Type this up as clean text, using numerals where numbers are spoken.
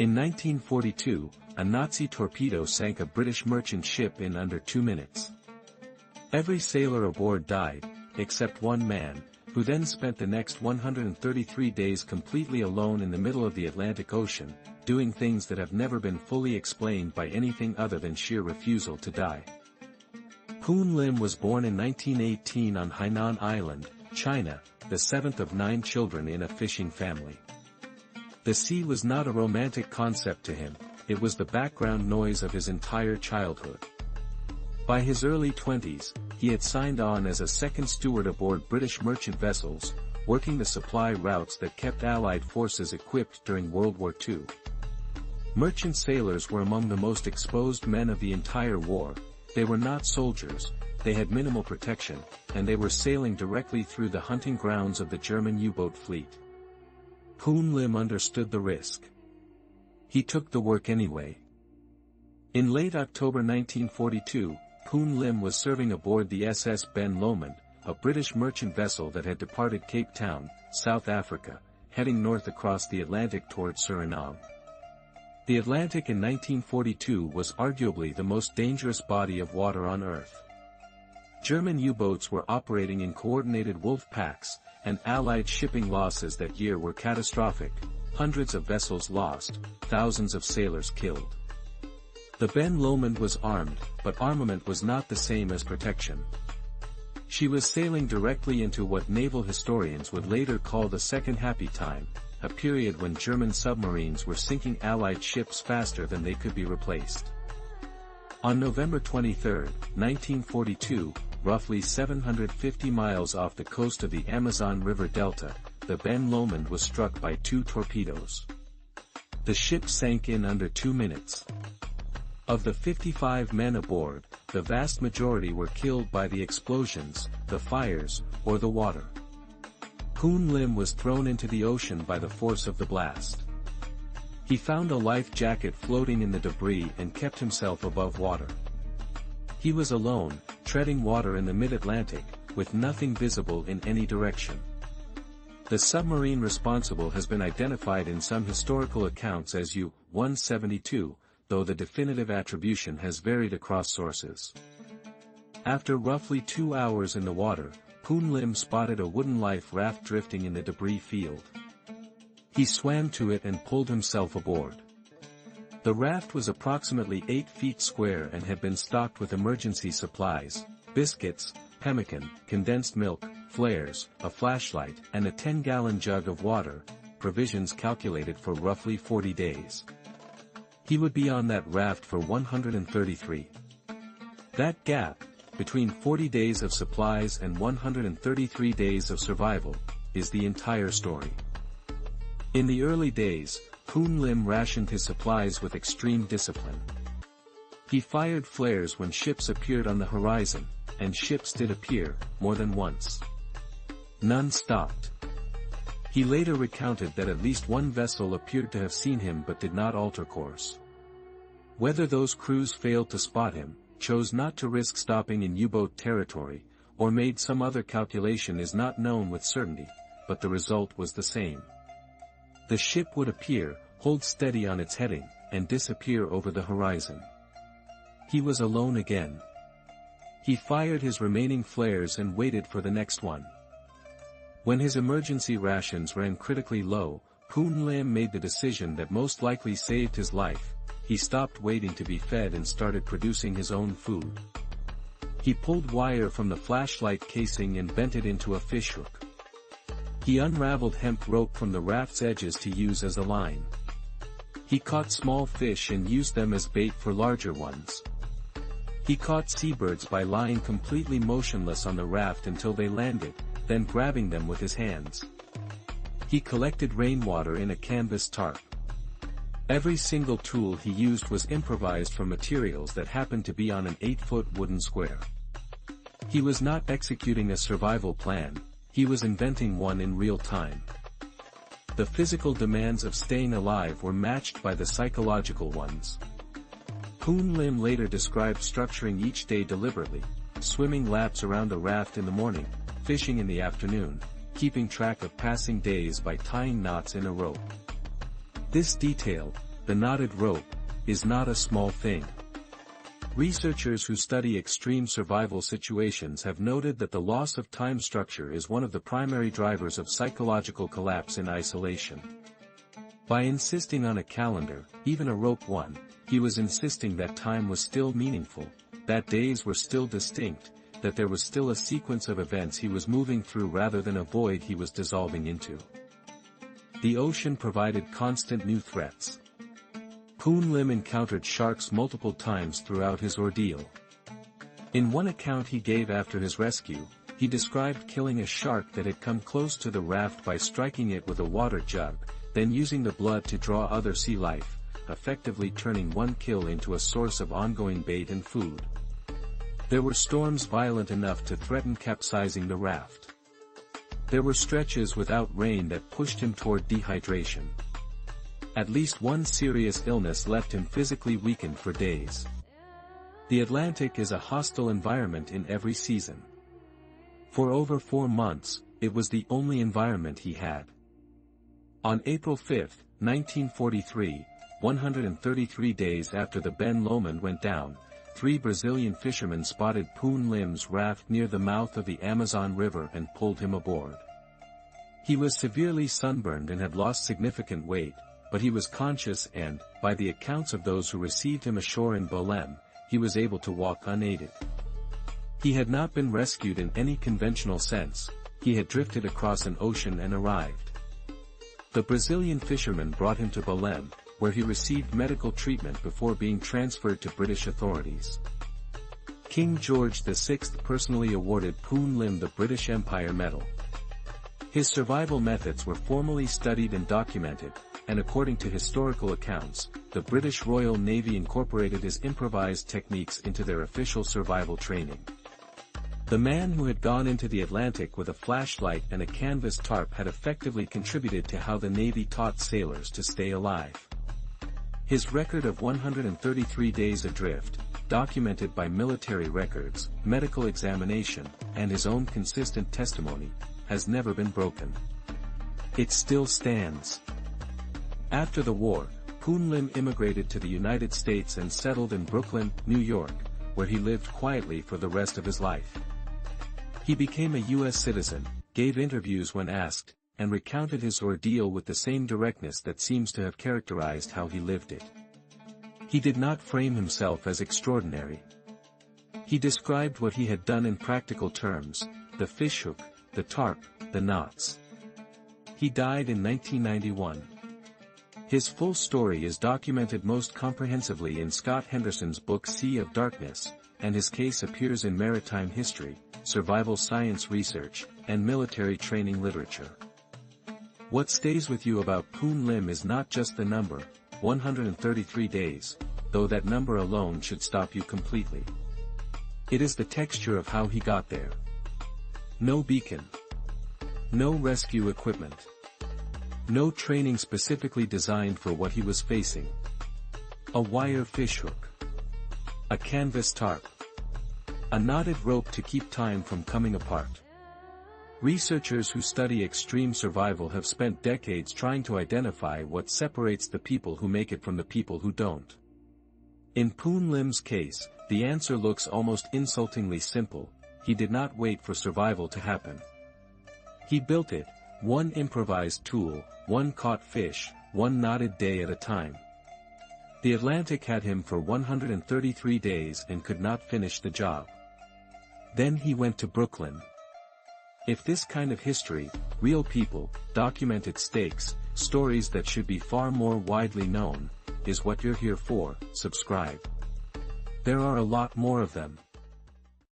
In 1942, a Nazi torpedo sank a British merchant ship in under 2 minutes. Every sailor aboard died, except one man, who then spent the next 133 days completely alone in the middle of the Atlantic Ocean, doing things that have never been fully explained by anything other than sheer refusal to die. Poon Lim was born in 1918 on Hainan Island, China, the seventh of 9 children in a fishing family. The sea was not a romantic concept to him, it was the background noise of his entire childhood. By his early 20s, he had signed on as a second steward aboard British merchant vessels, working the supply routes that kept Allied forces equipped during World War II. Merchant sailors were among the most exposed men of the entire war. They were not soldiers, they had minimal protection, and they were sailing directly through the hunting grounds of the German U-boat fleet. Poon Lim understood the risk. He took the work anyway. In late October 1942, Poon Lim was serving aboard the SS Ben Lomond, a British merchant vessel that had departed Cape Town, South Africa, heading north across the Atlantic toward Suriname. The Atlantic in 1942 was arguably the most dangerous body of water on Earth. German U-boats were operating in coordinated wolf packs, and Allied shipping losses that year were catastrophic, hundreds of vessels lost, thousands of sailors killed. The Ben Lomond was armed, but armament was not the same as protection. She was sailing directly into what naval historians would later call the Second Happy Time, a period when German submarines were sinking Allied ships faster than they could be replaced. On November 23, 1942, roughly 750 miles off the coast of the Amazon River Delta, the Ben Lomond was struck by 2 torpedoes. The ship sank in under 2 minutes. Of the 55 men aboard, the vast majority were killed by the explosions, the fires, or the water. Poon Lim was thrown into the ocean by the force of the blast. He found a life jacket floating in the debris and kept himself above water. He was alone, treading water in the mid-Atlantic, with nothing visible in any direction. The submarine responsible has been identified in some historical accounts as U-172, though the definitive attribution has varied across sources. After roughly 2 hours in the water, Poon Lim spotted a wooden life raft drifting in the debris field. He swam to it and pulled himself aboard. The raft was approximately 8 feet square and had been stocked with emergency supplies, biscuits, pemmican, condensed milk, flares, a flashlight, and a 10-gallon jug of water, provisions calculated for roughly 40 days. He would be on that raft for 133. That gap, between 40 days of supplies and 133 days of survival, is the entire story. In the early days, Poon Lim rationed his supplies with extreme discipline. He fired flares when ships appeared on the horizon, and ships did appear, more than once. None stopped. He later recounted that at least one vessel appeared to have seen him but did not alter course. Whether those crews failed to spot him, chose not to risk stopping in U-boat territory, or made some other calculation is not known with certainty, but the result was the same. The ship would appear, hold steady on its heading, and disappear over the horizon. He was alone again. He fired his remaining flares and waited for the next one. When his emergency rations ran critically low, Poon Lim made the decision that most likely saved his life. He stopped waiting to be fed and started producing his own food. He pulled wire from the flashlight casing and bent it into a fishhook. He unraveled hemp rope from the raft's edges to use as a line. He caught small fish and used them as bait for larger ones. He caught seabirds by lying completely motionless on the raft until they landed, then grabbing them with his hands. He collected rainwater in a canvas tarp. Every single tool he used was improvised from materials that happened to be on an 8-foot wooden square. He was not executing a survival plan, he was inventing one in real time. The physical demands of staying alive were matched by the psychological ones. Poon Lim later described structuring each day deliberately, swimming laps around a raft in the morning, fishing in the afternoon, keeping track of passing days by tying knots in a rope. This detail, the knotted rope, is not a small thing. Researchers who study extreme survival situations have noted that the loss of time structure is one of the primary drivers of psychological collapse in isolation. By insisting on a calendar, even a rope one, he was insisting that time was still meaningful, that days were still distinct, that there was still a sequence of events he was moving through rather than a void he was dissolving into. The ocean provided constant new threats. Poon Lim encountered sharks multiple times throughout his ordeal. In one account he gave after his rescue, he described killing a shark that had come close to the raft by striking it with a water jug, then using the blood to draw other sea life, effectively turning one kill into a source of ongoing bait and food. There were storms violent enough to threaten capsizing the raft. There were stretches without rain that pushed him toward dehydration. At least one serious illness left him physically weakened for days. The Atlantic is a hostile environment in every season. For over 4 months, it was the only environment he had. On April 5, 1943, 133 days after the Ben Lomond went down, 3 Brazilian fishermen spotted Poon Lim's raft near the mouth of the Amazon River and pulled him aboard. He was severely sunburned and had lost significant weight, but he was conscious and, by the accounts of those who received him ashore in Belém, he was able to walk unaided. He had not been rescued in any conventional sense, he had drifted across an ocean and arrived. The Brazilian fishermen brought him to Belém, where he received medical treatment before being transferred to British authorities. King George VI personally awarded Poon Lim the British Empire Medal. His survival methods were formally studied and documented, and according to historical accounts, the British Royal Navy incorporated his improvised techniques into their official survival training. The man who had gone into the Atlantic with a flashlight and a canvas tarp had effectively contributed to how the Navy taught sailors to stay alive. His record of 133 days adrift, documented by military records, medical examination, and his own consistent testimony, has never been broken. It still stands. After the war, Poon Lim immigrated to the United States and settled in Brooklyn, New York, where he lived quietly for the rest of his life. He became a U.S. citizen, gave interviews when asked, and recounted his ordeal with the same directness that seems to have characterized how he lived it. He did not frame himself as extraordinary. He described what he had done in practical terms: the fishhook, the tarp, the knots. He died in 1991. His full story is documented most comprehensively in Scott Henderson's book Sea of Darkness, and his case appears in maritime history, survival science research, and military training literature. What stays with you about Poon Lim is not just the number, 133 days, though that number alone should stop you completely. It is the texture of how he got there. No beacon. No rescue equipment. No training specifically designed for what he was facing. A wire fishhook. A canvas tarp. A knotted rope to keep time from coming apart. Researchers who study extreme survival have spent decades trying to identify what separates the people who make it from the people who don't. In Poon Lim's case, the answer looks almost insultingly simple: he did not wait for survival to happen. He built it, one improvised tool, one caught fish, one knotted day at a time. The Atlantic had him for 133 days and could not finish the job. Then he went to Brooklyn. If this kind of history, real people, documented stakes, stories that should be far more widely known, is what you're here for, subscribe. There are a lot more of them.